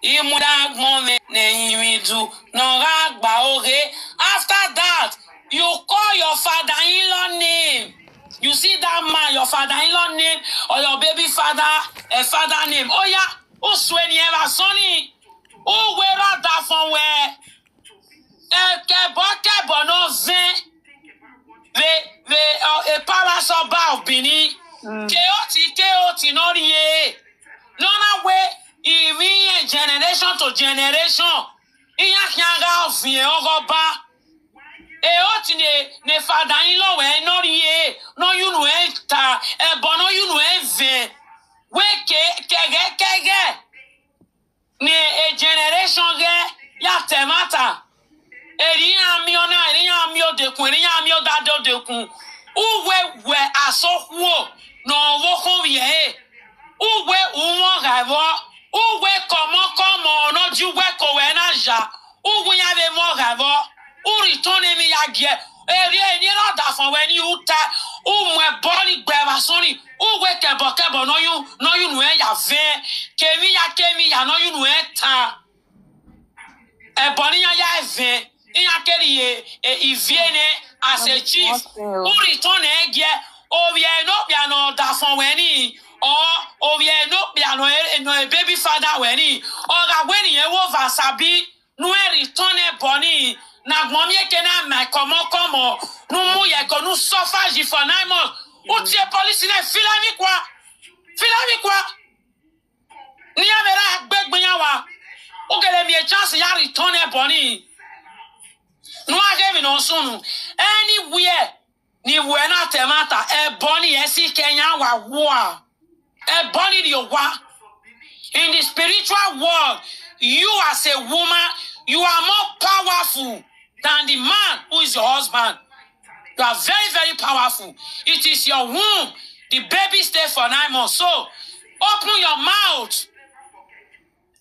After that, you call your father-in-law name. You see that man, your father-in-law name, or your baby father, a father name. Oh yeah, who swear never sonny? Who wear out that from where? Kebo no vin. A palace of Bao Bini. Keoti no ye. No way, even generation to generation. Iya kyanga vin ogoba. Oti ne father-in-law we no ye. No you no enta. Bono you no vin. We kege. Ne a generation ge ya temata. Eriya mio dekun, eriya mio dado dekun. Uwe aso wo no wo ye. Uwe umo gavo. Uwe komo no juwe kowe na ja. Uwe ya ve mo gavo. Return me again. Eri ni no da fun we ni uta. Umwe body gbeva soni. Uwe kebo no you no ya ve. Kemi ya no you no eta. Ebony ya ve. Iviene as a chief who return again, no piano da from weni, or no piano no baby father weni, or when you over sabi, no return a bonny, na mommy kena my come no more ya no suffer for 9 months. What's your policy? Filamikwa, near the beg Benyawa, who get me a chance ya return a bonny. No, I gave no soon. Anywhere, ni wena temata, a bonny, esi Kenya wa. A bonny yo wa. In the spiritual world, you as a woman, you are more powerful than the man who is your husband. You are very, very powerful. It is your womb. The baby stay for 9 months. So, open your mouth.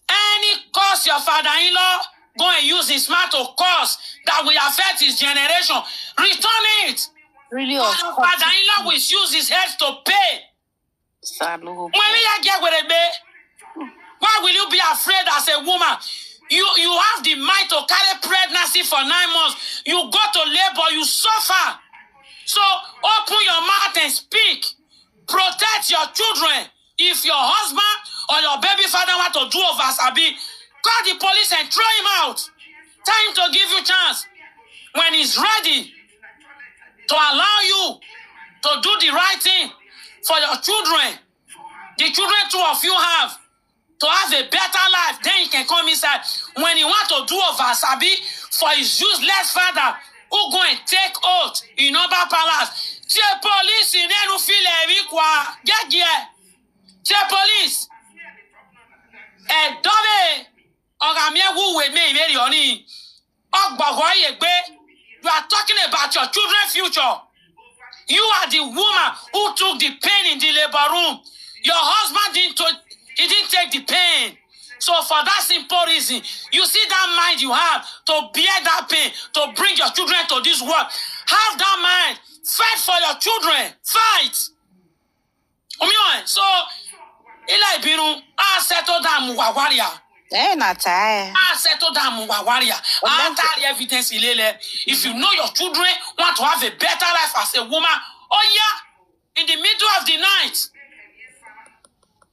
Any cause your father-in-law go and use his mouth to cause that will affect his generation. Return it. Really, your father-in-law will use his head to pay. Why will you be afraid as a woman? You have the mind to carry pregnancy for 9 months. You go to labor, you suffer. So open your mouth and speak. Protect your children. If your husband or your baby father want to do over Sabi, call the police and throw him out. Tell him to give you chance. When he's ready to allow you to do the right thing for your children, the children two of you have, to have a better life, then he can come inside. When he want to do over Sabi for his useless father, who go and take oath in Oba Palace. The police in there who feel get here. The police. And Dove, Ogamia who will me very honey. You are talking about your children's future. You are the woman who took the pain in the labor room. Your husband didn't take the pain. So for that simple reason, you see that mind you have to bear that pain, to bring your children to this world. Have that mind. Fight for your children. Fight. So, Eli Binu, I settle down Muwawaria. I settle down Muwawaria. I tell evidence. If you know your children want to have a better life as a woman, oh yeah, in the middle of the night,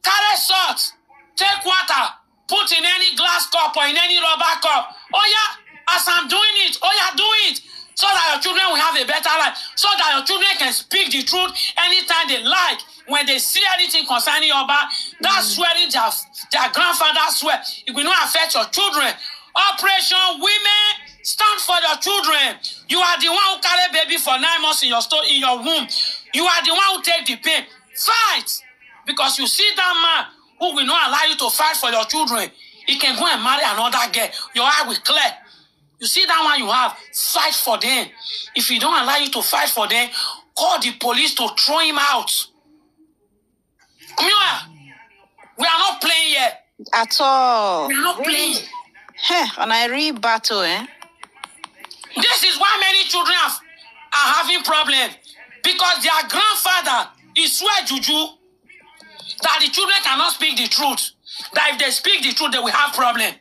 carry salt, take water, put in any glass cup or in any rubber cup. Oh yeah, as I'm doing it, oh yeah, do it. So that your children will have a better life. So that your children can speak the truth anytime they like. When they see anything concerning your back, that's swearing their grandfather swear. It will not affect your children. Operation Women, stand for your children. You are the one who carry baby for 9 months in your womb. You are the one who take the pain. Fight. Because you see that man who will not allow you to fight for your children. He can go and marry another girl. Your eye will clear. You see that one you have, fight for them. If he don't allow you to fight for them, call the police to throw him out. We are not playing yet. At all. We are not playing. And I read battle, This is why many children are having problems. Because their grandfather is swear juju that the children cannot speak the truth. That if they speak the truth, they will have problem.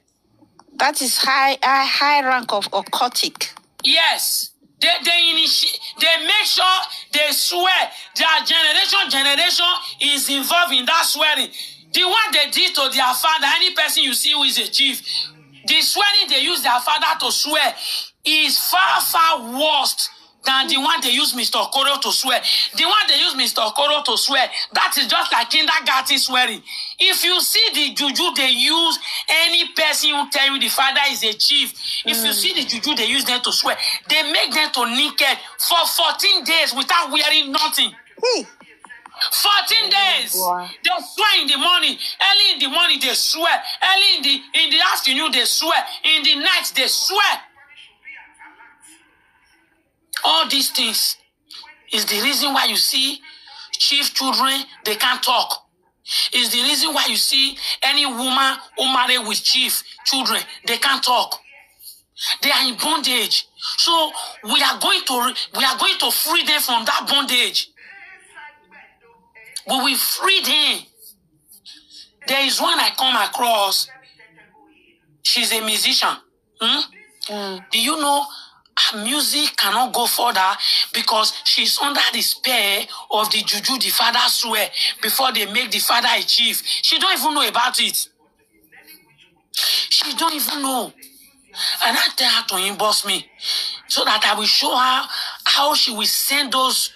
That is high rank of occultic. Yes. They make sure they swear. Their generation is involved in that swearing. The one they did to their father, any person you see who is a chief, the swearing they use their father to swear is far, far worse than the one they use Mr. Okoro to swear. The one they use Mr. Okoro to swear, that is just like kindergarten swearing. If you see the juju they use, any person who tell you the father is a chief, if you see the juju they use them to swear, they make them to naked for 14 days without wearing nothing. 14 days. Wow. They swear in the morning. Early in the morning they swear. Early in the afternoon they swear. In the night they swear. All these things is the reason why you see chief children, they can't talk. Is the reason why you see any woman who marry with chief children, they can't talk. They are in bondage. So we are going to free them from that bondage. We will free them. There is one I come across. She's a musician. Do you know her music cannot go further because she's under the spell of the juju the father swear before they make the father a chief. She don't even know about it. She don't even know. And I tell her to inbox me so that I will show her how she will send those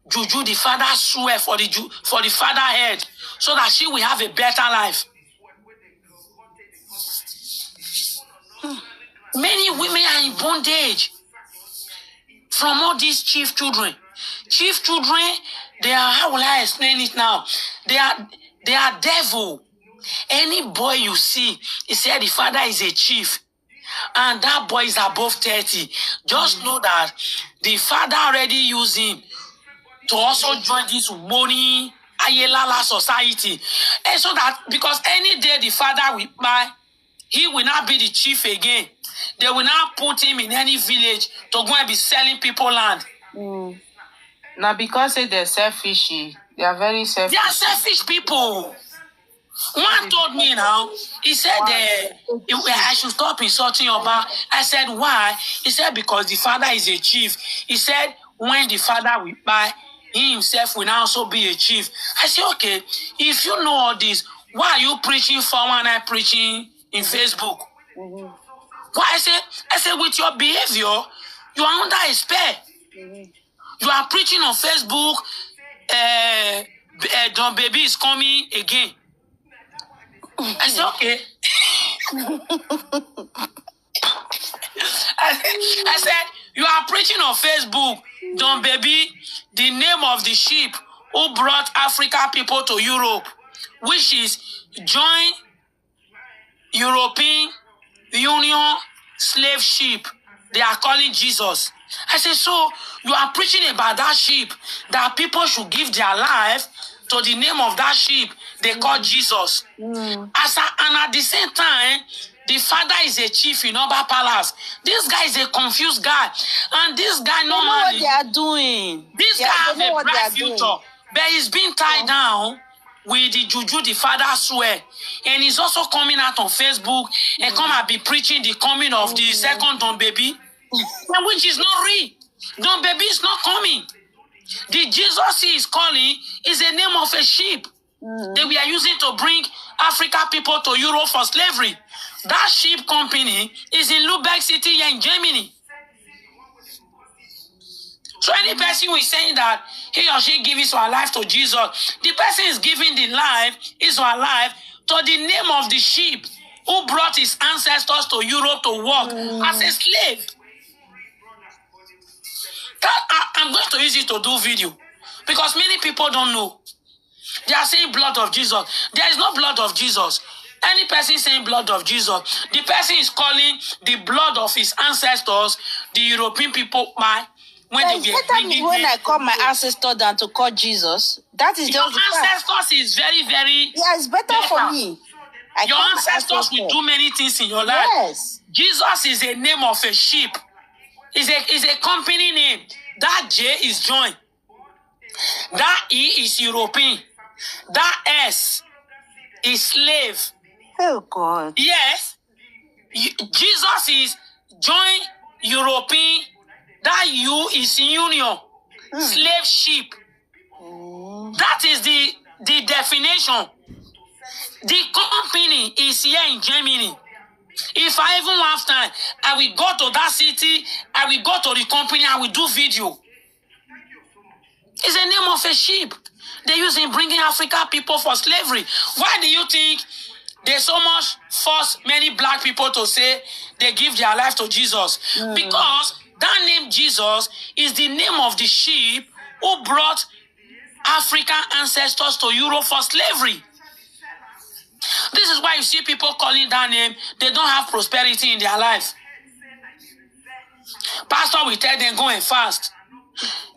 juju the father swear for the father head so that she will have a better life. Many women are in bondage from all these chief children. Chief children, they are, how will I explain it now? They are devil. Any boy you see, he said the father is a chief, and that boy is above 30. Just know that the father already used him to also join this money Ayelala society. And so that, because any day the father will buy, he will not be the chief again. They will not put him in any village to go and be selling people land. Now, because they're selfish, they are very selfish. They are selfish people. One told me now, he said I should stop insulting Oba. I said, why? He said, because the father is a chief. He said, when the father will buy, he himself will now also be a chief. I said, okay, if you know all this, why are you preaching for one night preaching in Facebook? Why? I said, with your behavior, you are under a spell. You are preaching on Facebook, Don Baby is coming again. I said, okay. I said, you are preaching on Facebook, Don Baby, the name of the sheep who brought Africa people to Europe, which is join European Union slave ship. They are calling Jesus. I said, so you are preaching about that sheep, that people should give their life to the name of that sheep they call Jesus. And at the same time, the father is a chief in Oba Palace. This guy is a confused guy. And this guy normally... know what they are doing. This guy has a bright future. But he's been tied down with the juju the father swear. And he's also coming out on Facebook and come and be preaching the coming of the second Don Baby, which is not real. Don Baby is not coming. The Jesus he is calling is the name of a sheep that we are using to bring Africa people to Europe for slavery. That sheep company is in Lubeck City here in Germany. So any person who is saying that he or she gives his or her life to Jesus, the person is giving the life, his or her life, to the name of the sheep who brought his ancestors to Europe to work as a slave. I'm going to use it to do video because many people don't know. They are saying blood of Jesus. There is no blood of Jesus. Any person saying blood of Jesus, the person is calling the blood of his ancestors, the European people, when I call my ancestor than to call Jesus. That is your just ancestors is very, very. Yeah, it's better for me. Your ancestors will do many things in your life. Yes. Jesus is a name of a sheep. Is a company name. That J is joint. That E is European. That S is slave. Oh God. Yes. Jesus is join European. That U is union. Slave ship. That is the definition. The company is here in Germany. If I even have time, I will go to that city, I will go to the company, I will do video. It's the name of a ship. They use in bringing African people for slavery. Why do you think they so much force many black people to say they give their life to Jesus? Because that name Jesus is the name of the ship who brought African ancestors to Europe for slavery. This is why you see people calling that name, they don't have prosperity in their life. Pastor will tell them, go and fast.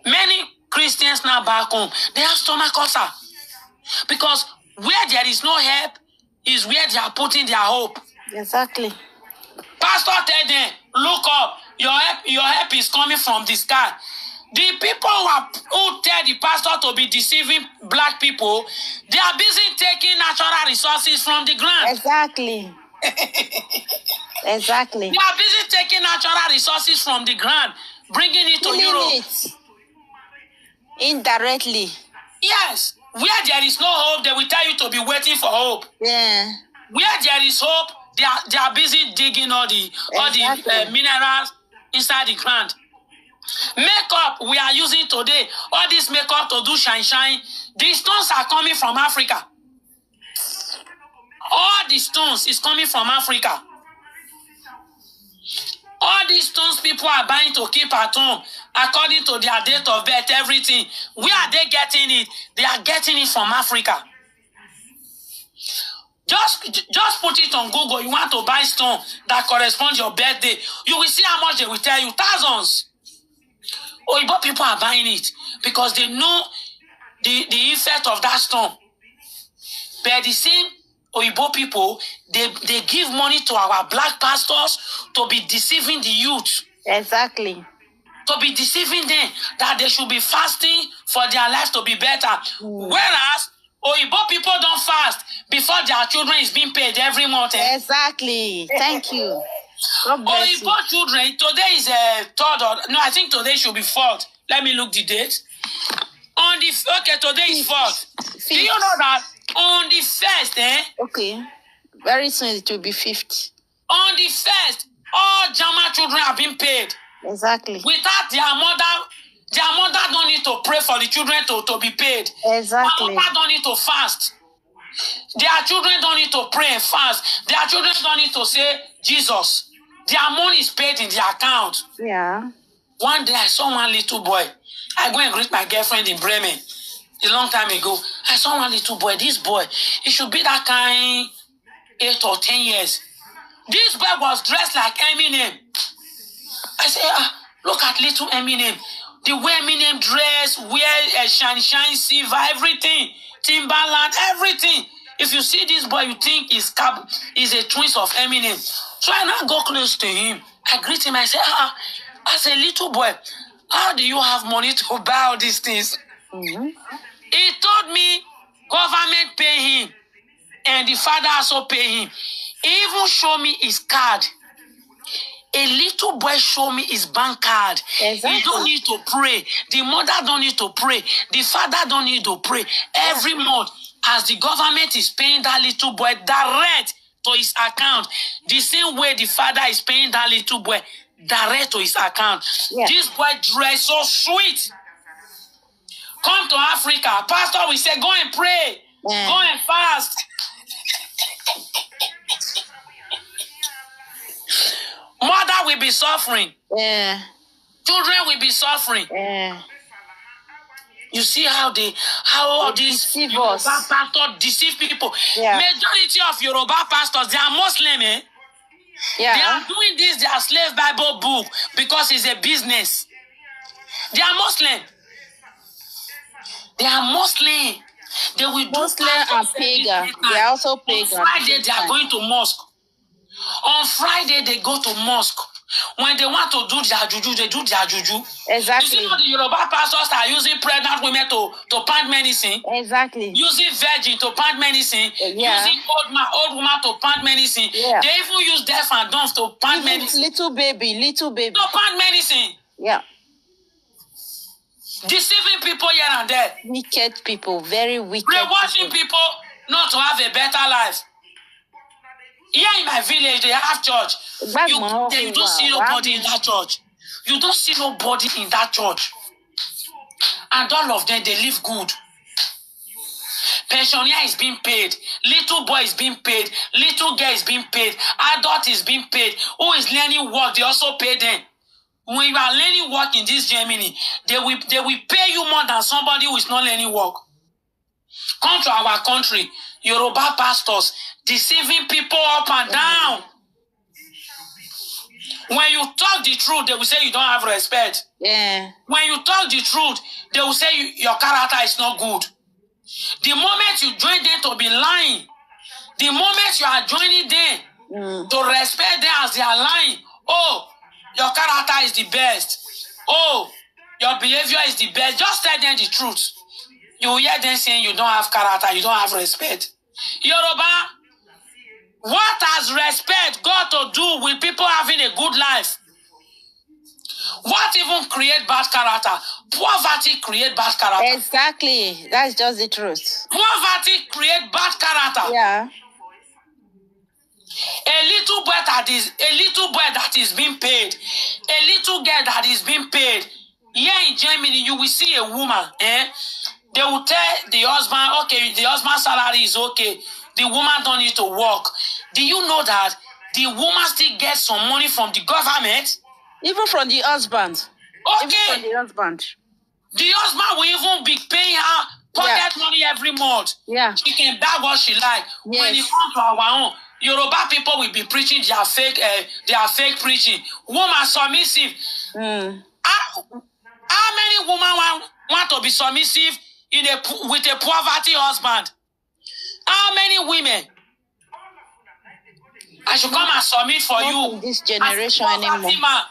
Many Christians now back home, they have stomach ulcer. Because where there is no help is where they are putting their hope. Exactly. Pastor tell them, look up, your help is coming from the sky. The people who tell the pastor to be deceiving black people, they are busy taking natural resources from the ground. Exactly. Exactly. They are busy taking natural resources from the ground, bringing it to Europe. Indirectly. Yes. Where there is no hope, they will tell you to be waiting for hope. Yeah. Where there is hope, they are busy digging all the minerals inside the ground. Makeup we are using today, all this makeup to do shine. The stones are coming from Africa. All the stones is coming from Africa. All these stones people are buying to keep at home, according to their date of birth, everything. Where are they getting it? They are getting it from Africa. Just put it on Google. You want to buy stone that corresponds to your birthday. You will see how much they will tell you. Thousands. Oyibo people are buying it because they know the effect of that stone. But the same Oyibo people, they give money to our black pastors to be deceiving the youth. Exactly. To be deceiving them that they should be fasting for their lives to be better. Whereas Oyibo people don't fast before their children is being paid every month. Exactly. Thank you. God bless Oyibo children, today is third or no, I think today should be fourth. Let me look the date. Today is fourth. Do you know that on the first, Okay. Very soon it will be 50. On the first, all German children have been paid. Exactly. Without their mother don't need to pray for the children to be paid. Exactly. Their mother don't need to fast. Their children don't need to pray and fast. Their children don't need to say Jesus. Their money is paid in their account. Yeah. One day I saw one little boy. I go and greet my girlfriend in Bremen. A long time ago. I saw one little boy. This boy, he should be that kind 8 or 10 years. This boy was dressed like Eminem. I say, look at little Eminem. The way Eminem dress, wear shine silver, everything. Timberland, everything. If you see this boy, you think he's a twins of Eminem. So I now go close to him. I greet him. I say, as a little boy, how do you have money to buy all these things? Mm-hmm. He told me government pay him and the father also pay him. He even show me his card. A little boy show me his bank card. Exactly. He don't need to pray. The mother don't need to pray. The father don't need to pray. Every month, as the government is paying that little boy direct to his account, the same way the father is paying that little boy direct to his account. Yeah. This boy dress so sweet. Come to Africa. Pastor will say, go and pray. Yeah. Go and fast. Mother will be suffering. Yeah. Children will be suffering. Yeah. You see how all these Yoruba pastors deceive people. Yeah. Majority of Yoruba pastors, they are Muslim. Yeah. They are doing this, their slave Bible book, because it's a business. They are Muslim. They are Muslim. They will do Muslim and pagan. They are also pagan. On Friday, they are going to mosque. On Friday, they go to mosque. When they want to do their juju, they do their juju. Exactly. You see how the Yoruba pastors are using pregnant women to pound medicine? Exactly. Using virgin to pound medicine. Yeah. Using old woman to pound medicine. Yeah. They even use deaf and dumb to pound medicine. Little baby. To pound medicine. Yeah. Deceiving people here and there. Wicked people. Very wicked Brainwashing people not to have a better life. Here in my village, they have church. You don't see nobody in that church. You don't see nobody in that church. And all of them, they live good. Pensioner is being paid. Little boy is being paid. Little girl is being paid. Adult is being paid. Who is learning work, they also pay them. When you are learning work in this Germany, they will pay you more than somebody who is not learning work. Come to our country, Yoruba pastors deceiving people up and down. When you talk the truth, they will say you don't have respect. Yeah. When you talk the truth, they will say your character is not good. The moment you join them to be lying, the moment you are joining them to respect them as they are lying, oh, your character is the best. Oh, your behavior is the best. Just tell them the truth. You will hear them saying you don't have character, you don't have respect. Yoruba, what has respect got to do with people having a good life? What even create bad character? Poverty create bad character. Exactly. That's just the truth. Poverty create bad character. Yeah. A little boy that is being paid, a little girl that is being paid. Here in Germany, you will see a woman, they will tell the husband, okay, the husband's salary is okay. The woman don't need to work. Do you know that the woman still gets some money from the government? Even from the husband. Okay. Even from the husband. The husband will even be paying her pocket money every month. Yeah. She can buy what she like. Yes. When it comes to our own, Yoruba people will be preaching their fake preaching. Woman submissive. How many women want to be submissive with a poverty husband? How many women? I should come and submit for you. In this generation anymore. Man,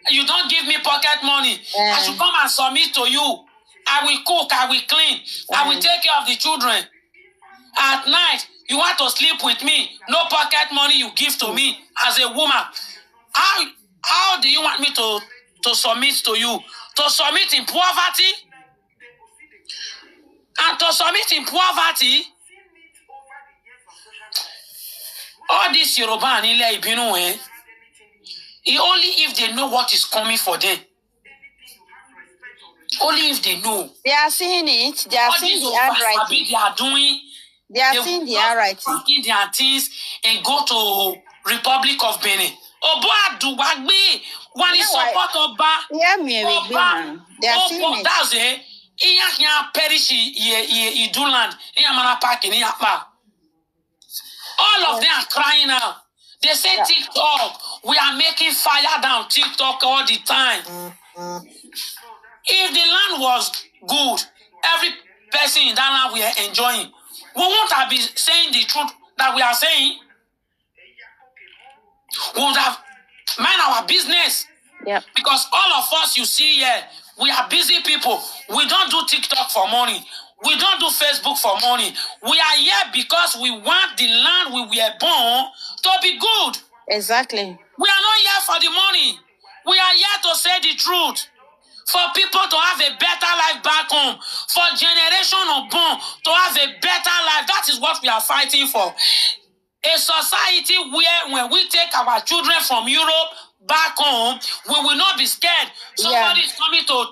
you don't give me pocket money. I should come and submit to you. I will cook, I will clean, I will take care of the children. At night, you want to sleep with me. No pocket money you give to me as a woman. How do you want me to submit to you? To submit in poverty? And to submit in poverty? All this Yoruba and Ile Ibinu, only if they know what is coming for them. Only if they know. They are seeing it. They are seeing the handwriting. They are doing. They are seeing the handwriting. Packing their things and go to Republic of Benin. Obo Adubagbe, one is support Oba. Yeah, me they are seeing it. That's it. Iya perish ye do land. Iya mana packing iya pa. All of them are crying out. They say TikTok, we are making fire down TikTok all the time. If the land was good, every person in that land we are enjoying, we won't have been saying the truth that we are saying. We would have mind our business. Yeah. Because all of us you see here, we are busy people. We don't do TikTok for money. We don't do Facebook for money. We are here because we want the land we were born to be good. Exactly. We are not here for the money. We are here to say the truth. For people to have a better life back home. For generation unborn to have a better life. That is what we are fighting for. A society where when we take our children from Europe back home, we will not be scared. Somebody is coming to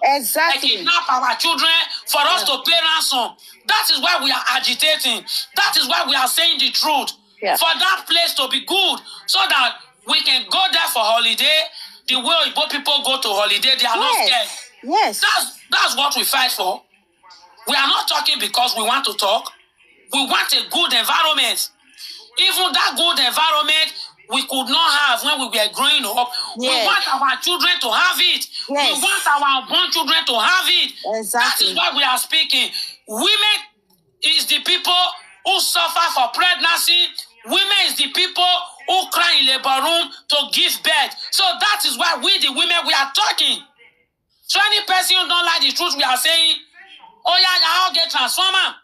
kidnap our children for us to pay ransom. That is why we are agitating. That is why we are saying the truth. Yeah. For that place to be good, so that we can go there for holiday. The way Igbo people go to holiday, they are not scared. Yes. That's what we fight for. We are not talking because we want to talk. We want a good environment. Even that good environment we could not have when we were growing up. Yes. We want our children to have it. Yes. We want our born children to have it. Exactly. That is why we are speaking. Women is the people who suffer for pregnancy. Women is the people who cry in labor room to give birth. So that is why we, the women, we are talking. So any person who don't like the truth, we are saying, oh yeah, I'll get transformer.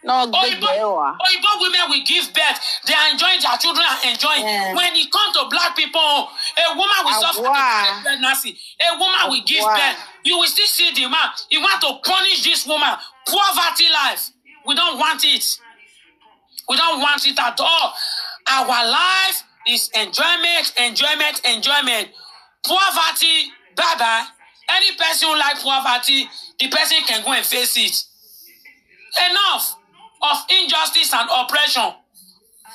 No, good Oyibo women will give birth. They are enjoying, their children are enjoying. Yeah. When it comes to black people, a woman will suffer pregnancy. A woman will give birth. You will still see the man. You want to punish this woman. Poverty life. We don't want it. We don't want it at all. Our life is enjoyment, enjoyment, enjoyment. Poverty, bye-bye. Any person who likes poverty, the person can go and face it. Enough of injustice and oppression.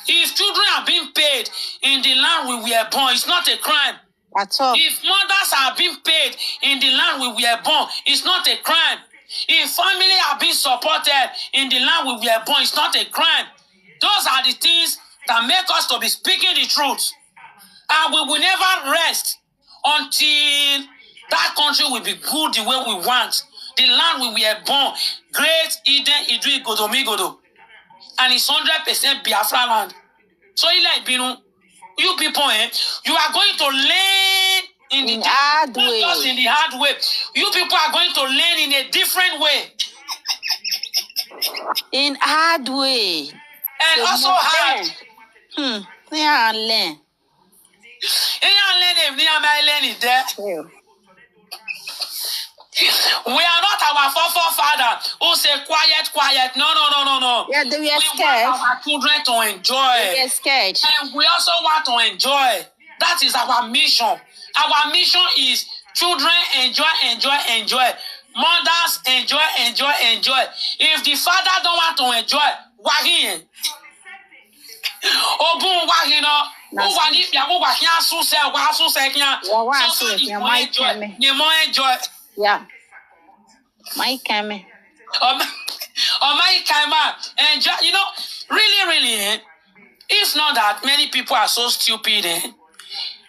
If children are being paid in the land we were born, it's not a crime. At all. If mothers are being paid in the land we were born, it's not a crime. If family are being supported in the land we were born, it's not a crime. Those are the things that make us to be speaking the truth. And we will never rest until that country will be good the way we want. The land we were born, great Eden, Idri, Godomigodo. And it's 100% Biafra land. So you people, you are going to learn in the hard way. Just in the hard way. You people are going to learn in a different way. In hard way. And so also hard. Yeah, learn. We are not our forefather who say quiet, quiet. No. Yeah, they were scared. We want our children to enjoy. They were scared. And we also want to enjoy. That is our mission. Our mission is children enjoy. Mothers enjoy. If the father don't want to enjoy, why Obun wahino, wani bia wo wahia so se wa so se kian. So you enjoy. Yeah. My camera. My camera. Enjoy. You know, really, it's not that many people are so stupid.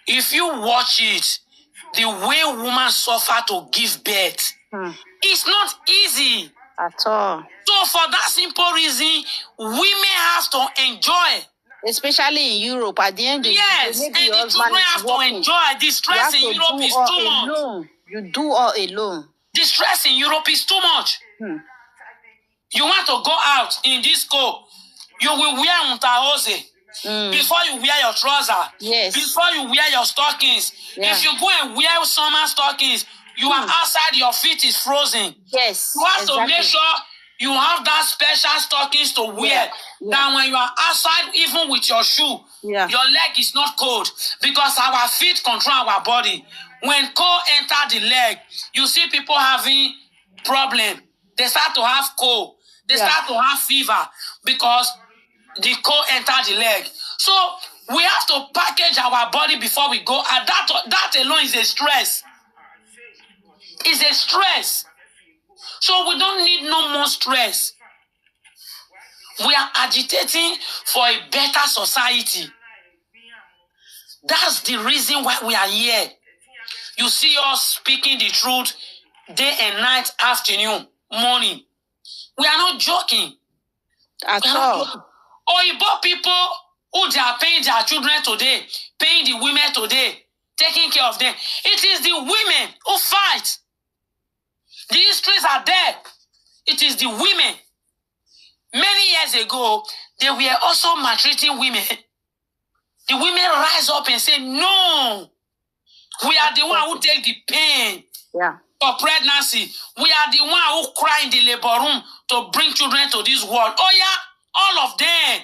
If you watch it, the way women suffer to give birth, it's not easy. At all. So for that simple reason, women have to enjoy. Especially in Europe, at the end of the day, yes, and the children have to enjoy. The stress in Europe is too much. You do all alone. The stress in Europe is too much. You want to go out in this cold, you will wear unterhose before you wear your trouser. Yes. Before you wear your stockings. Yeah. If you go and wear summer stockings, you are outside, your feet is frozen. Yes. You have to make sure you have that special stockings to wear. That when you are outside, even with your shoe, your leg is not cold. Because our feet control our body. When cold enter the leg, you see people having problem. They start to have cold. They start to have fever because the cold enter the leg. So we have to package our body before we go. And that alone is a stress. It's a stress. So we don't need no more stress. We are agitating for a better society. That's the reason why we are here. You see us speaking the truth day and night, afternoon, morning. We are not joking. At all. Oyibo people who they are paying their children today, paying the women today, taking care of them. It is the women who fight. The histories are there. It is the women. Many years ago, they were also maltreating women. The women rise up and say, no, we are the one who take the pain for pregnancy. We are the one who cry in the labor room to bring children to this world. Oh yeah, all of them.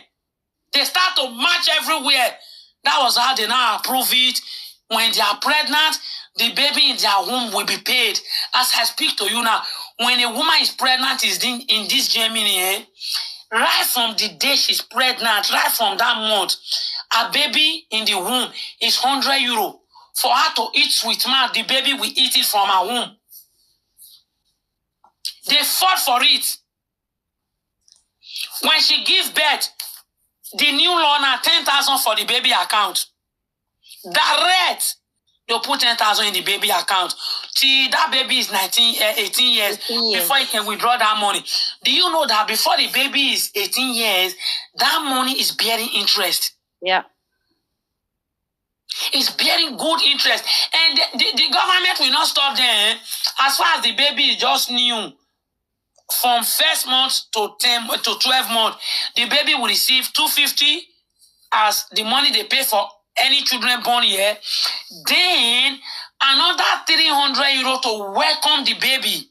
They start to march everywhere. That was how they now approve it. When they are pregnant, the baby in their womb will be paid. As I speak to you now, when a woman is pregnant in this Germany, right from the day she's pregnant, right from that month, a baby in the womb is €100. For her to eat sweet milk, the baby will eat it from her womb. They fought for it. When she gives birth, the new law now 10,000 for the baby account. Direct. They'll put 10,000 in the baby account. Till that baby is 18 years before he can withdraw that money. Do you know that before the baby is 18 years, that money is bearing interest? Yeah. It's bearing good interest. And the government will not stop there. As far as the baby is just new, from first month to 12 months, the baby will receive $250 as the money they pay for any children born here. Then another €300 to welcome the baby,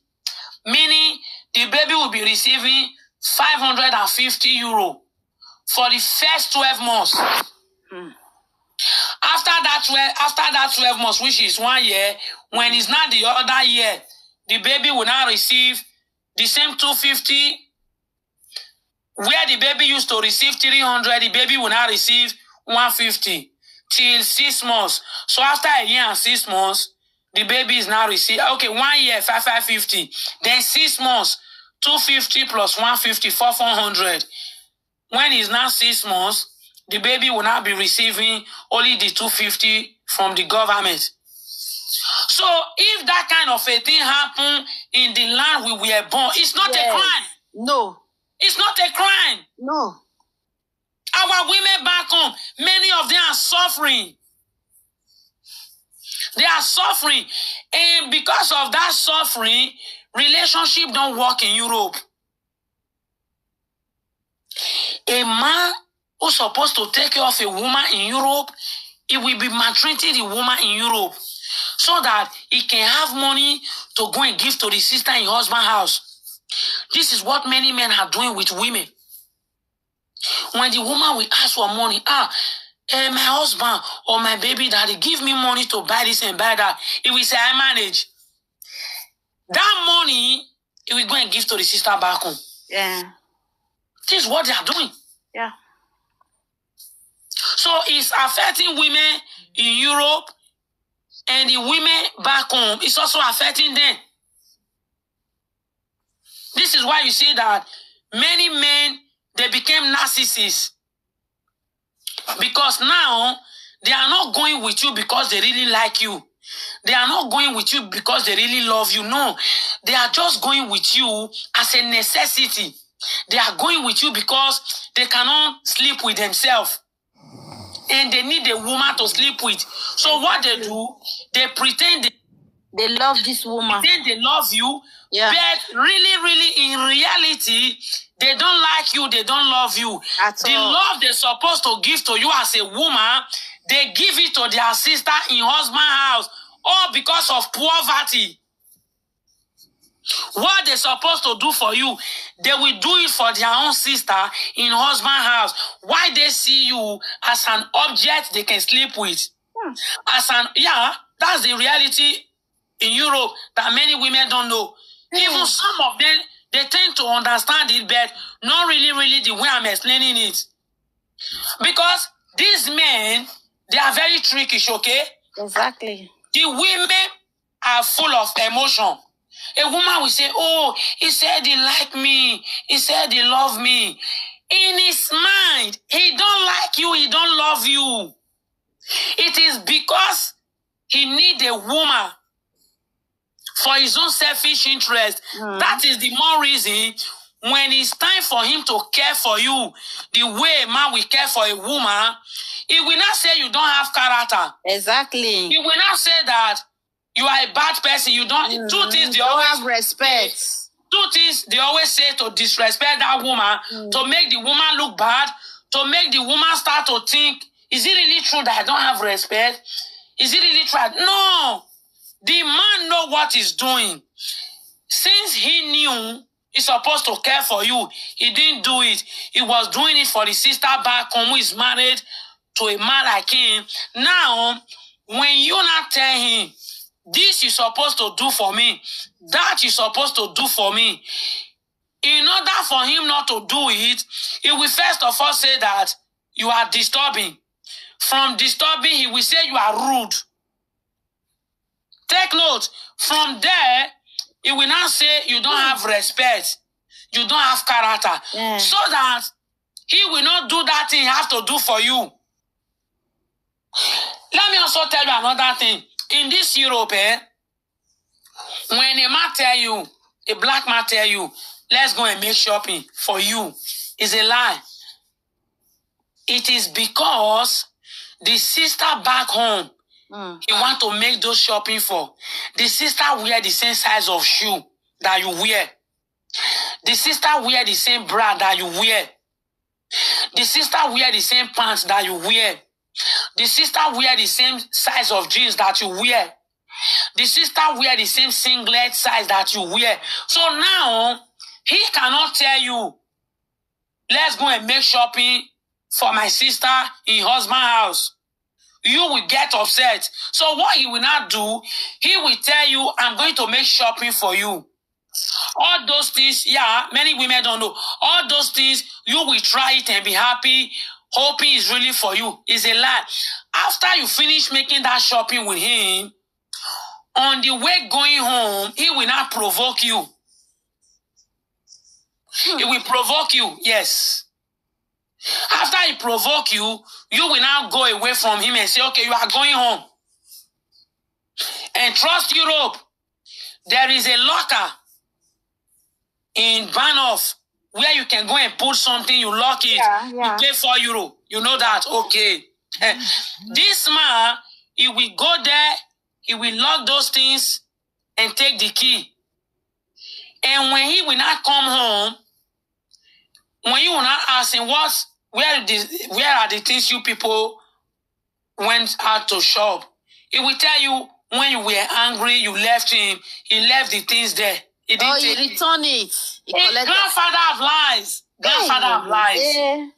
meaning the baby will be receiving €550 for the first 12 months. After that 12 months, which is 1 year, when it's not the other year, the baby will now receive the same $250. Where the baby used to receive $300, the baby will now receive $150 till 6 months. So after a year and 6 months, the baby is now receiving, okay, 1 year, $550. Then 6 months, $250 plus $150, $400. When it's now 6 months, the baby will now be receiving only the $250 from the government. So if that kind of a thing happened in the land we were born, it's not a crime. No. It's not a crime. No. Our women back home, many of them are suffering. They are suffering. And because of that suffering, relationship don't work in Europe. A man who's supposed to take care of a woman in Europe, he will be maltreating the woman in Europe so that he can have money to go and give to the sister in husband's house. This is what many men are doing with women. When the woman will ask for money, my husband or my baby daddy, give me money to buy this and buy that. He will say, I manage. That money, he will go and give to the sister back home. Yeah. This is what they are doing. Yeah. So it's affecting women in Europe, and the women back home, it's also affecting them. This is why you see that many men, they became narcissists. Because now, they are not going with you because they really like you. They are not going with you because they really love you. No, they are just going with you as a necessity. They are going with you because they cannot sleep with themselves. And they need a woman to sleep with. So what they do, they pretend they love this woman. Pretend they love you. Yeah. But really, in reality, they don't like you, they don't love you. The love they're supposed to give to you as a woman, they give it to their sister in husband's house, all because of poverty. What they're supposed to do for you, they will do it for their own sister in husband's house. Why they see you as an object they can sleep with? That's the reality in Europe that many women don't know. Even some of them, they tend to understand it, but not really the way I'm explaining it. Because these men, they are very trickish, okay? Exactly. The women are full of emotion. A woman will say, oh, he said he like me. He said he love me. In his mind, he don't like you, he don't love you. It is because he need a woman for his own selfish interest. That is the more reason when it's time for him to care for you, the way a man will care for a woman, he will not say you don't have character. Exactly. He will not say that you are a bad person. You don't. Two things they always have respect. Two things they always say to disrespect that woman, to make the woman look bad, to make the woman start to think, is it really true that I don't have respect? Is it really true? No. The man know what he's doing. Since he knew he's supposed to care for you, he didn't do it. He was doing it for the sister back home who is married to a man like him. Now, when you not tell him, this you're supposed to do for me, that you're supposed to do for me, in order for him not to do it, he will first of all say that you are disturbing. From disturbing, he will say you are rude. Take note, from there, he will now say you don't have respect, you don't have character, so that he will not do that thing he has to do for you. Let me also tell you another thing. In this Europe, when a man tell you, a black man tell you, let's go and make shopping for you, it's a lie. It is because the sister back home, he want to make those shopping for. The sister wear the same size of shoe that you wear. The sister wear the same bra that you wear. The sister wear the same pants that you wear. The sister wear the same size of jeans that you wear. The sister wear the same singlet size that you wear. So now, he cannot tell you, let's go and make shopping for my sister in husband's house. You will get upset. So what he will not do, he will tell you, I'm going to make shopping for you. All those things, yeah, many women don't know. All those things, you will try it and be happy, hoping it's really for you. It's a lie. After you finish making that shopping with him, on the way going home, he will not provoke you. He will provoke you, yes. After he provoke you, you will now go away from him and say, okay, you are going home. And trust Europe, there is a locker in Banoff where you can go and put something, you lock it, you pay €4. You know that, okay. This man, he will go there, he will lock those things and take the key. And when he will not come home, when you will not ask him, where are the things you people went out to shop? He will tell you when you were angry, you left him, he left the things there. He returned it. Grandfather of lies. Grandfather of lies. Yeah.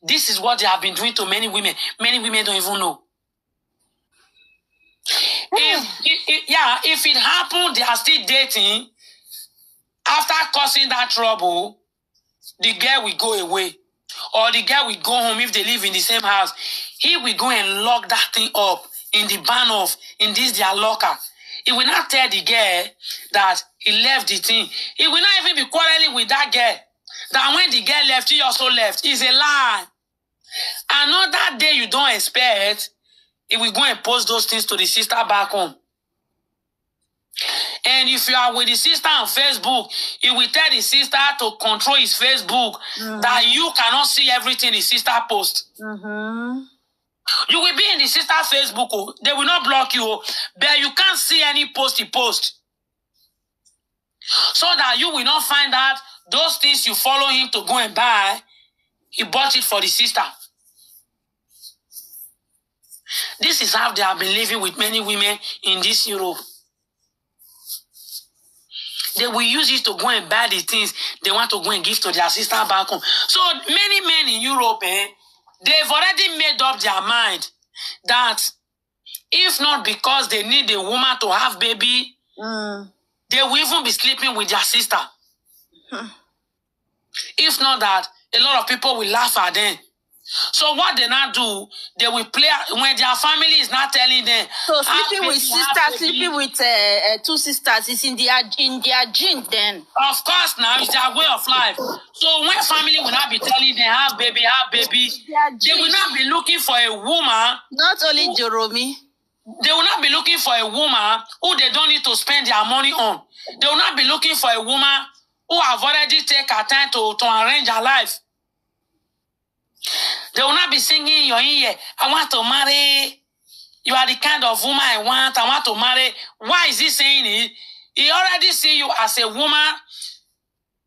This is what they have been doing to many women. Many women don't even know. If it happened, they are still dating. After causing that trouble, the girl will go away. Or the girl will go home if they live in the same house. He will go and lock that thing up in the barn of, in this their locker. He will not tell the girl that he left the thing. He will not even be quarreling with that girl. That when the girl left, he also left. It's a lie. Another day you don't expect, he will go and post those things to the sister back home. And if you are with the sister on Facebook, he will tell the sister to control his Facebook, that you cannot see everything the sister posts. You will be in the sister Facebook, they will not block you, but you can't see any post he posts. So that you will not find out those things you follow him to go and buy, he bought it for the sister. This is how they have been living with many women in this Europe. They will use it to go and buy the things they want to go and give to their sister back home. So many men in Europe, they've already made up their mind that if not because they need a woman to have baby, they will even be sleeping with their sister. If not that, a lot of people will laugh at them. So what they not do, they will play when their family is not telling them. So sleeping with sisters, sleeping with two sisters is in their gene then. Of course, now it's their way of life. So when family will not be telling them have baby, they will not be looking for a woman. Not only Jerome. They will not be looking for a woman who they don't need to spend their money on. They will not be looking for a woman who have already taken her time to arrange her life. They will not be singing in your ear, I want to marry. You are the kind of woman I want to marry. Why is he saying it? He already see you as a woman.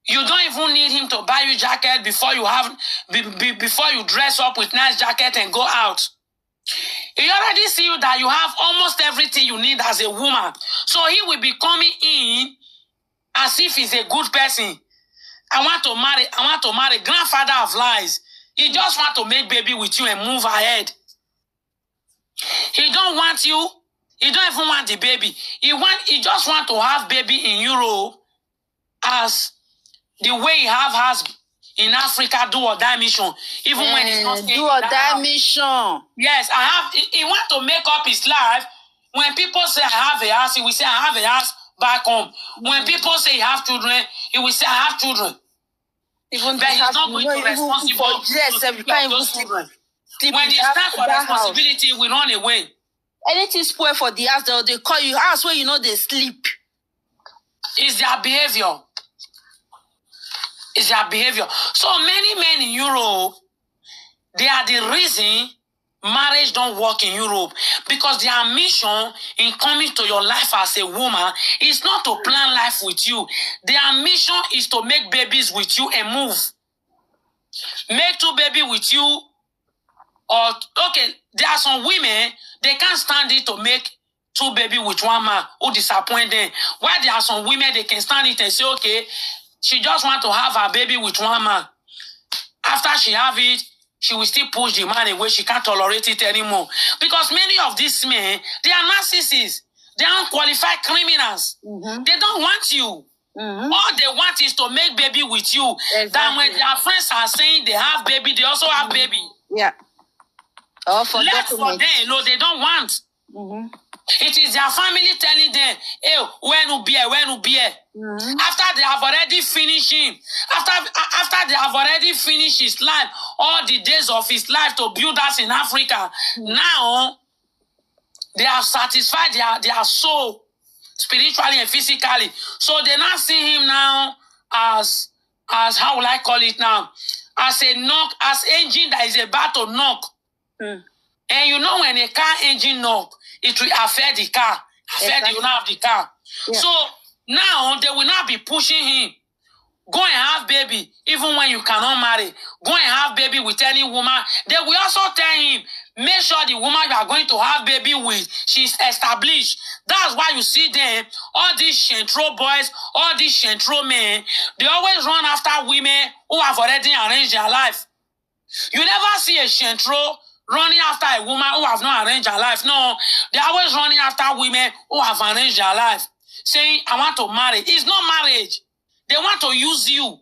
You don't even need him to buy you jacket before you dress up with nice jacket and go out. He already see you that you have almost everything you need as a woman. So he will be coming in as if he's a good person. I want to marry. Grandfather of lies. He just want to make baby with you and move ahead. He don't want you. He don't even want the baby. He just want to have baby in Europe as the way he has in Africa, do or die mission. Even when he's not staying do or die mission. Yes, he want to make up his life. When people say I have a house, he will say I have a house back home. When people say he have children, he will say I have children. Even but he's not going to be responsible for those children. When it's time for responsibility, we run away. Anything spoil for the house, they call you house where you know they sleep. It's their behavior. It's their behavior. So many men in Europe, They are the reason marriage don't work in Europe, because their mission in coming to your life as a woman is not to plan life with you. Their mission is to make babies with you and move. Make 2 babies with you. Or, okay, there are some women, they can't stand it to make 2 babies with 1 man who disappoint them. While there are some women, they can stand it and say, okay, she just want to have her baby with 1 man. After she have it, she will still push the man away. She can't tolerate it anymore. Because many of these men, they are narcissists. They are unqualified criminals. They don't want you. All they want is to make baby with you. Exactly. That when their friends are saying they have baby, they also have baby. Yeah. Oh, for left for them, no, they don't want. It is their family telling them, hey, when will be here, when will be here. After they have already finished him, after they have already finished his life, all the days of his life to build us in Africa, now they have satisfied their soul, spiritually and physically. So they now see him now as how will I call it now? As a knock, as engine that is about to knock. And you know when a car engine knock, it will affect the car, affect the owner of the car. Yeah. So now they will not be pushing him. Go and have baby, even when you cannot marry. Go and have baby with any woman. They will also tell him, make sure the woman you are going to have baby with, she's established. That's why you see them, all these shentro boys, all these shentro men, they always run after women who have already arranged their life. You never see a shentro running after a woman who have not arranged her life. No, they're always running after women who have arranged their life, saying, I want to marry. It's not marriage. They want to use you.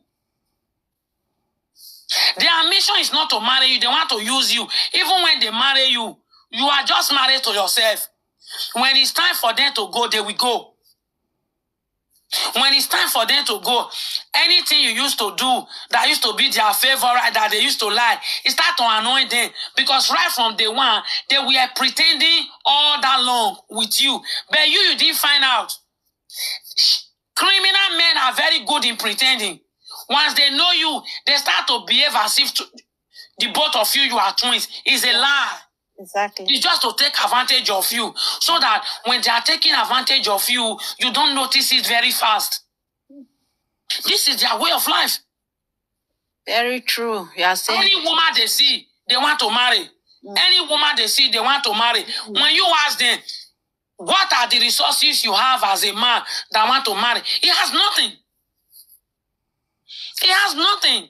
Their mission is not to marry you. They want to use you. Even when they marry you, you are just married to yourself. When it's time for them to go, they will go. When it's time for them to go, anything you used to do that used to be their favorite, that they used to like, it start to annoy them. Because right from day one, they were pretending all that long with you. But you didn't find out. Criminal men are very good in pretending. Once they know you, they start to behave as if the both of you are twins. It's a lie. Exactly. It's just to take advantage of you, so that when they are taking advantage of you, you don't notice it very fast. This is their way of life. Very true. You are saying any woman they see, they want to marry. Any woman they see, they want to marry. When you ask them, what are the resources you have as a man that want to marry? He has nothing. He has nothing.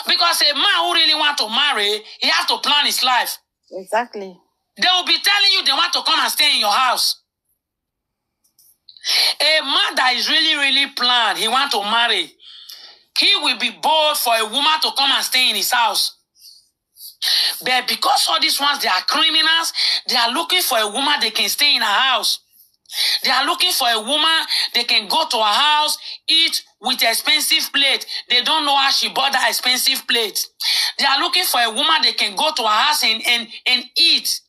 Because a man who really want to marry, he has to plan his life. Exactly. They will be telling you they want to come and stay in your house. A man that is really, really planned, he want to marry, he will be bold for a woman to come and stay in his house. But because all these ones, they are criminals, they are looking for a woman they can stay in her house. They are looking for a woman they can go to her house, eat with expensive plate. They don't know how she bought that expensive plate. They are looking for a woman they can go to her house and eat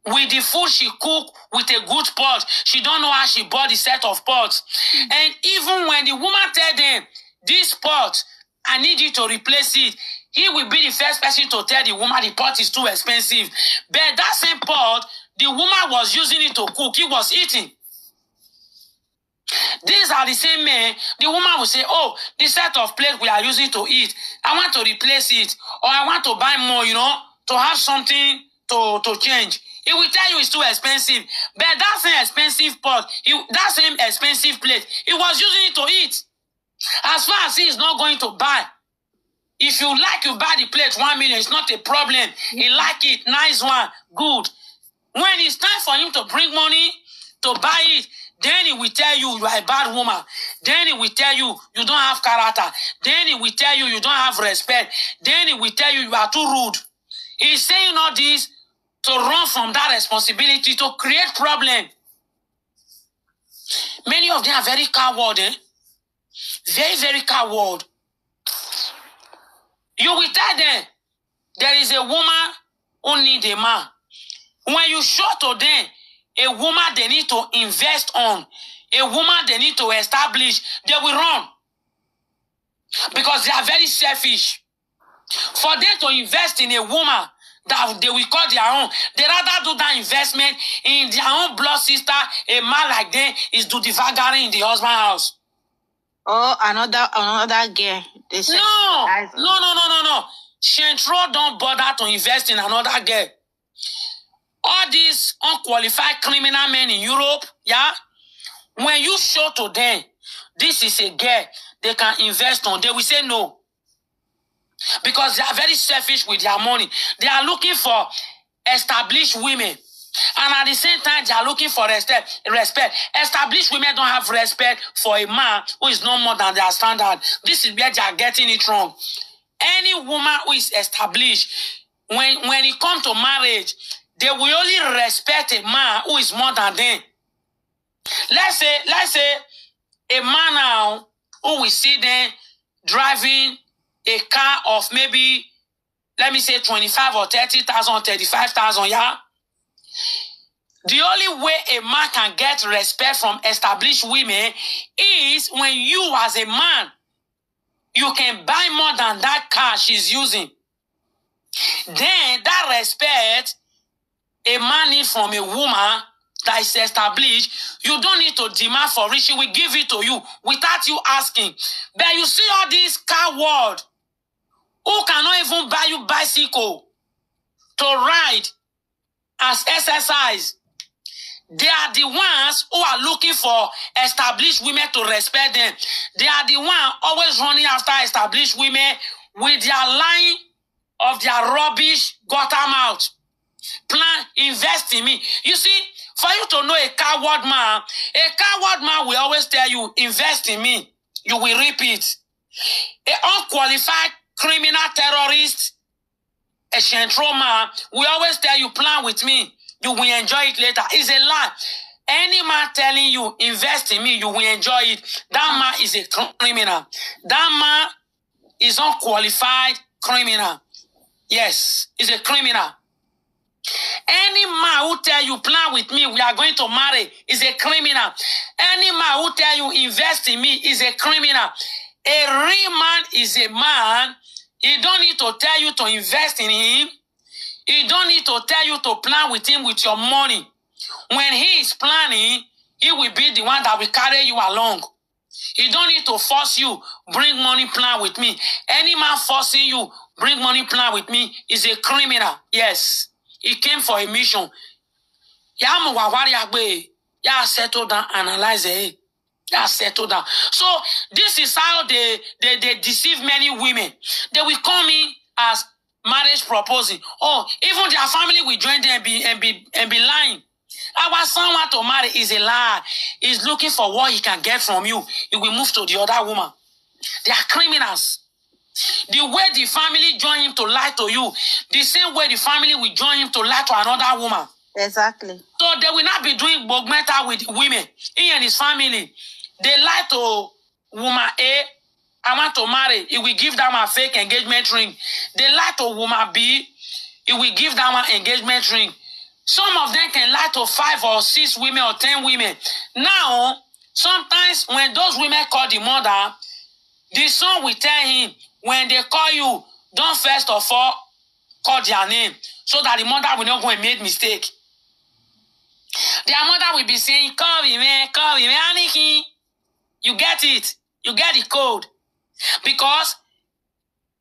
with the food she cooked with a good pot. She don't know how she bought the set of pots. And even when the woman tell them, this pot, I need you to replace it, he will be the first person to tell the woman the pot is too expensive. But that same pot, the woman was using it to cook. He was eating. These are the same men. The woman will say, oh, the set of plates we are using to eat, I want to replace it. Or I want to buy more, to have something to change. He will tell you it's too expensive. But that same expensive pot, that same expensive plate, he was using it to eat. As far as he is not going to buy, if you like, you buy the plate 1 million, it's not a problem. He like it, nice one, good. When it's time for him to bring money to buy it, then he will tell you you are a bad woman. Then he will tell you you don't have character. Then he will tell you you don't have respect. Then he will tell you you are too rude. He's saying all this to run from that responsibility, to create problem. Many of them are very coward, Very, very coward. You will tell them there is a woman who needs a man. When you show to them a woman they need to invest on, a woman they need to establish, they will run. Because they are very selfish. For them to invest in a woman that they will call their own, they rather do that investment in their own blood sister. A man like them is do the vagary in the husband's house. Oh, another girl. No. Shentro don't bother to invest in another girl. All these unqualified criminal men in Europe, yeah, when you show to them, this is a girl they can invest on, they will say no. Because they are very selfish with their money. They are looking for established women. And at the same time, they are looking for respect. Established women don't have respect for a man who is no more than their standard. This is where they are getting it wrong. Any woman who is established, when it comes to marriage, they will only respect a man who is more than them. Let's say a man now who will see them driving a car of maybe, let me say 25 or 30,000 or 35,000, yeah? The only way a man can get respect from established women is when you as a man, you can buy more than that car she's using. Then that respect a man needs from a woman that is established, you don't need to demand for it. She will give it to you without you asking. But you see all this car world, who cannot even buy you bicycle to ride as exercise. They are the ones who are looking for established women to respect them. They are the ones always running after established women with their line of their rubbish gutter mouth. Plan, invest in me. You see, for you to know a coward man will always tell you, invest in me. You will reap it. An unqualified criminal terrorist, a shentro man, will always tell you, plan with me. You will enjoy it later. It's a lie. Any man telling you, invest in me, you will enjoy it. That man is a criminal. That man is unqualified criminal. Yes, he's a criminal. Any man who tell you, plan with me, we are going to marry, is a criminal. Any man who tell you, invest in me, is a criminal. A real man is a man. He don't need to tell you to invest in him. He don't need to tell you to plan with him with your money. When he is planning, he will be the one that will carry you along. He don't need to force you, bring money, plan with me. Any man forcing you, bring money, plan with me, is a criminal. Yes. He came for a mission. Ya settle down, analyze it. Ya settle down. So this is how they deceive many women. They will come in as marriage proposing. Oh, even their family will join them and be lying. Our son want to marry is a lie. He's looking for what he can get from you. He will move to the other woman. They are criminals. The way the family join him to lie to you, the same way the family will join him to lie to another woman. Exactly. So they will not be doing bogmeta with women. He and his family, they lie to woman A, I want to marry. He will give them a fake engagement ring. They lie to woman B, he will give them an engagement ring. Some of them can lie to 5 or 6 women or 10 women. Now, sometimes when those women call the mother, the son will tell him, when they call you, don't first of all call their name, so that the mother will not go and make mistake. Their mother will be saying, call me, man, Aniki. You get it. You get the code. Because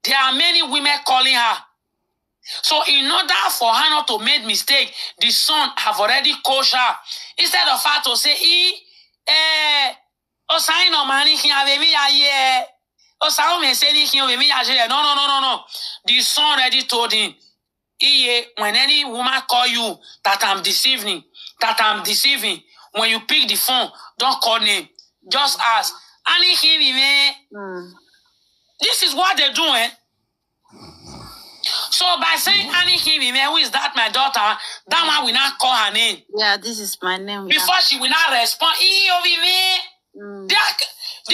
there are many women calling her. So in order for her not to make mistake, the son have already coached her. Instead of her to say, no. The son already told him, when any woman call you that I'm deceiving, when you pick the phone, don't call name. Just ask, This is what they're doing. So by saying Annie Kimi, who is that my daughter, that one will not call her name. Yeah, this is my name. Before she will not respond, do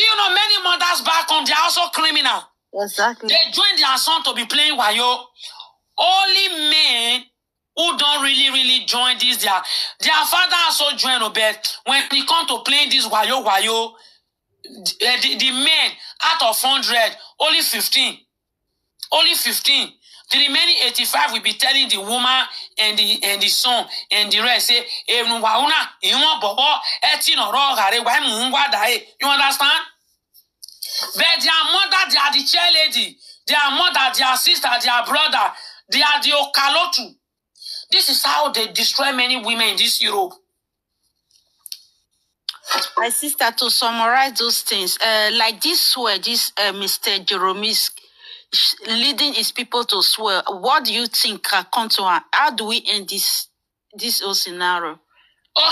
you know many mothers back home, they are also criminal. Exactly. They join their son to be playing wayo. Only men who don't really join this, their father also join Obed. When we come to playing this wayo, the men out of 100, only 15 Only 15. The remaining 85 will be telling the woman and the son and the rest say, you understand? But their mother, they are the chair lady. Their mother, their sister, their brother, they are the okalotu. This is how they destroy many women in this Europe. My sister, to summarize those things, like this swear, this Mr. Jeromis leading his people to swear, what do you think can come to her? How do we end this whole scenario?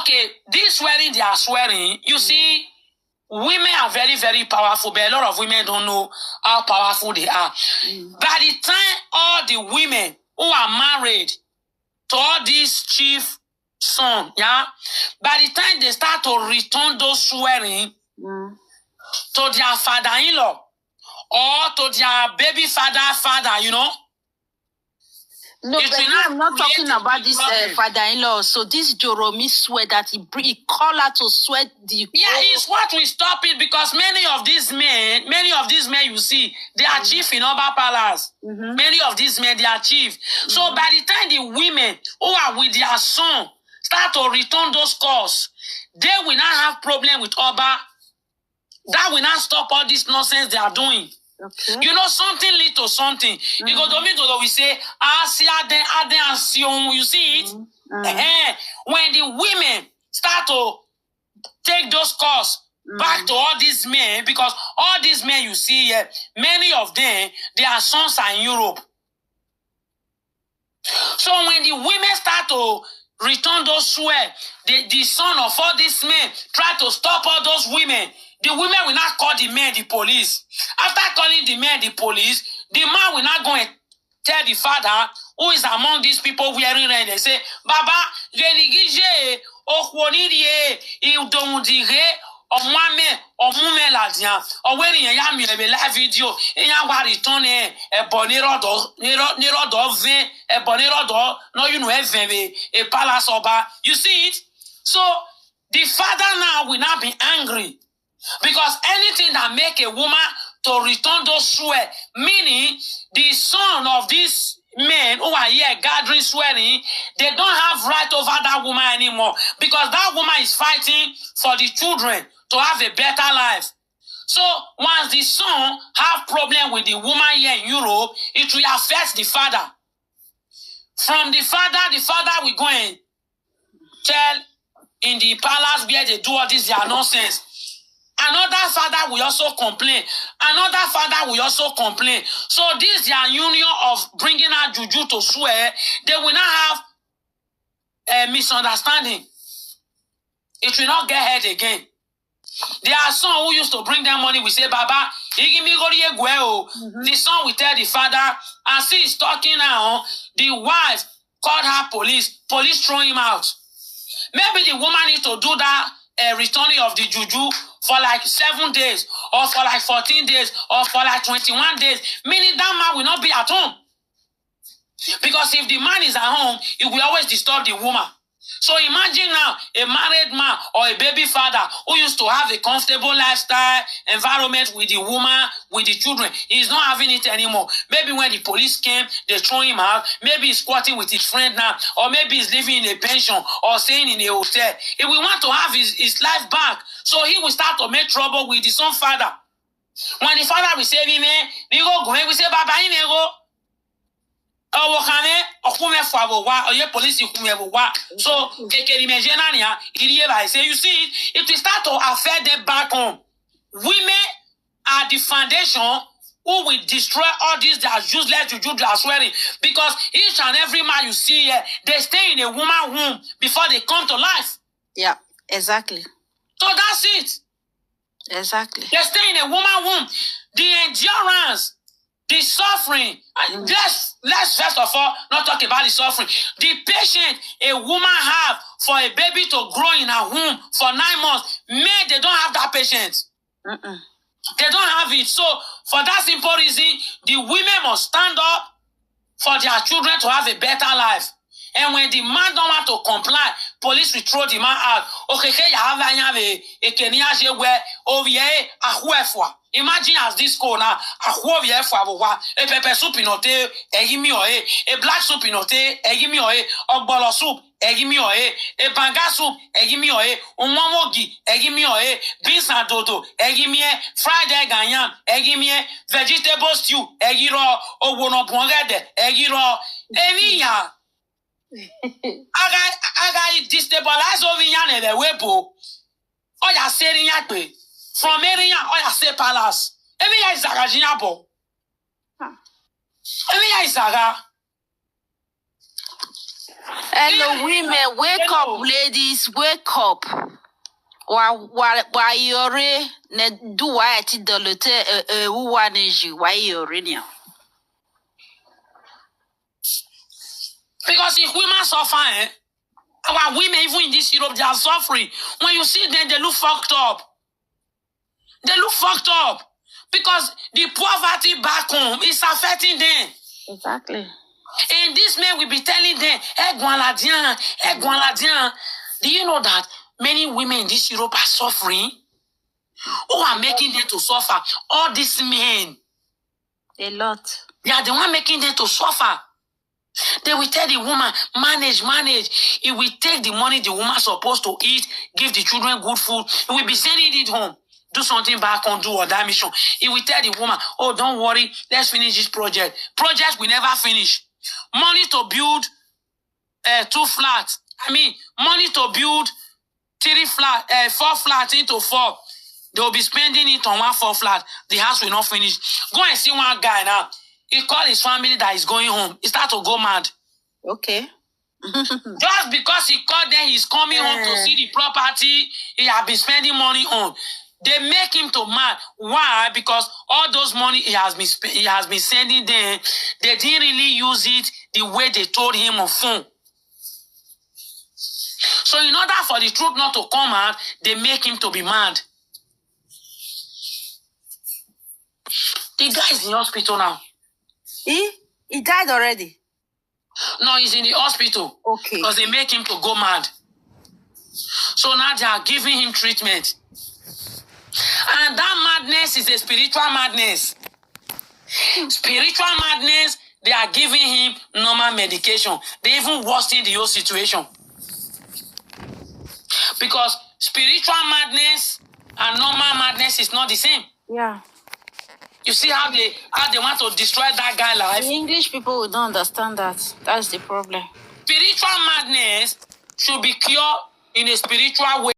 Okay, this swearing they are swearing, you see, women are very, very powerful, but a lot of women don't know how powerful they are. By the time all the women who are married to all these chief son, yeah, by the time they start to return those swearing to their father-in-law or to their baby father, you know. No, but I'm not talking about this father-in-law. So this Joromi swear that he call her to swear the... Yeah, it's what will stop it, because many of these men you see, they are chief in Oba Palace. Many of these men, they are chief. So by the time the women who are with their son start to return those calls, they will not have problem with Oba. That will not stop all this nonsense they are doing. Okay. You know, something lead to something. You go to me, we say, you see it? When the women start to take those calls back to all these men, because all these men you see here, many of them, their sons are in Europe. So when the women start to return those swear, the son of all these men try to stop all those women, the women will not call the men the police. After calling the men the police, the man will not go and tell the father who is among these people wearing red. They say, Baba, religije, okwonirie, idongudire, omwame, omume ladian, oweri ya mi ebe live video, ya wa return e bonirodo, nirodo vin, e bonirodo, no you know e palace oba. You see it? So the father now will not be angry. Because anything that make a woman to return those swear, meaning the son of these men who are here gathering swearing, they don't have right over that woman anymore. Because that woman is fighting for the children to have a better life. So once the son have problem with the woman here in Europe, it will affect the father. From the father will go and tell in the palace where they do all this their nonsense. Another father will also complain. Another father will also complain. So this their union of bringing out juju to swear, they will not have a misunderstanding. It will not get heard again. There are some who used to bring them money. We say, Baba, the son will tell the father, as he is talking now, the wife called her police. Police throw him out. Maybe the woman needs to do that returning of the juju for like 7 days, or for like 14 days, or for like 21 days, meaning that man will not be at home. Because if the man is at home, it will always disturb the woman. So imagine now a married man or a baby father who used to have a comfortable lifestyle environment with the woman, with the children. He's not having it anymore. Maybe when the police came, they throw him out. Maybe he's squatting with his friend now, or maybe he's living in a pension or staying in a hotel. He will want to have his life back. So he will start to make trouble with his own father. When the father will say, we say, Baba, so you see, it will start to affect them back home. Women are the foundation who will destroy all these that are useless juju they are swearing, because each and every man you see here, they stay in a woman's womb before they come to life. Yeah, exactly. So that's it. Exactly. They stay in a woman's womb. The endurance, the suffering, let's first of all not talk about the suffering. The patience a woman have for a baby to grow in her womb for 9 months, men, they don't have that patience. They don't have it. So for that simple reason, the women must stand up for their children to have a better life. And when the man don't want to comply, police will throw the man out. Okay, you have a Kenya where over here a whoever. Imagine as this school now, a whoever for a pepper soup in hotel, a black soup in hotel, a bolo soup, a banga soup, umamogi, beans and dodo, fried egg and yam, vegetable stew, Emiya. I destabilize over yan the webo. Oh, ya say yakbe. From area, oh, ya say palace. Emiya is Zagajinabo. Emiya is Zaga. Hello, women, wake up, ladies, wake up. Why you're ne do why ti dolete who wanted you? Why you're now? Because if women suffer, our women, even in this Europe, they are suffering. When you see them, they look fucked up. They look fucked up. Because the poverty back home is affecting them. Exactly. And this man will be telling them, do you know that many women in this Europe are suffering? Who are making them to suffer? All these men. A lot. They are the one making them to suffer. They will tell the woman, manage. It will take the money the woman supposed to eat, give the children good food. It will be sending it home. Do something back on, do or that mission. It will tell the woman, oh, don't worry, let's finish this project. Projects will never finish. Money to build 2 flats. Money to build 4 flats into 4. They will be spending it on 1 4 flat. The house will not finish. Go and see one guy now. He called his family that he's going home. He started to go mad. Okay. Just because he called them, he's coming home to see the property he has been spending money on. They make him to mad. Why? Because all those money he has been sending them, they didn't really use it the way they told him on phone. So in order for the truth not to come out, they make him to be mad. The guy is in the hospital now. He died already? No, he's in the hospital. Okay. Because they make him to go mad. So now they are giving him treatment. And that madness is a spiritual madness. Spiritual madness, they are giving him normal medication. They even worsen the whole situation. Because spiritual madness and normal madness is not the same. Yeah. You see how they want to destroy that guy's life? The English people don't understand that. That's the problem. Spiritual madness should be cured in a spiritual way.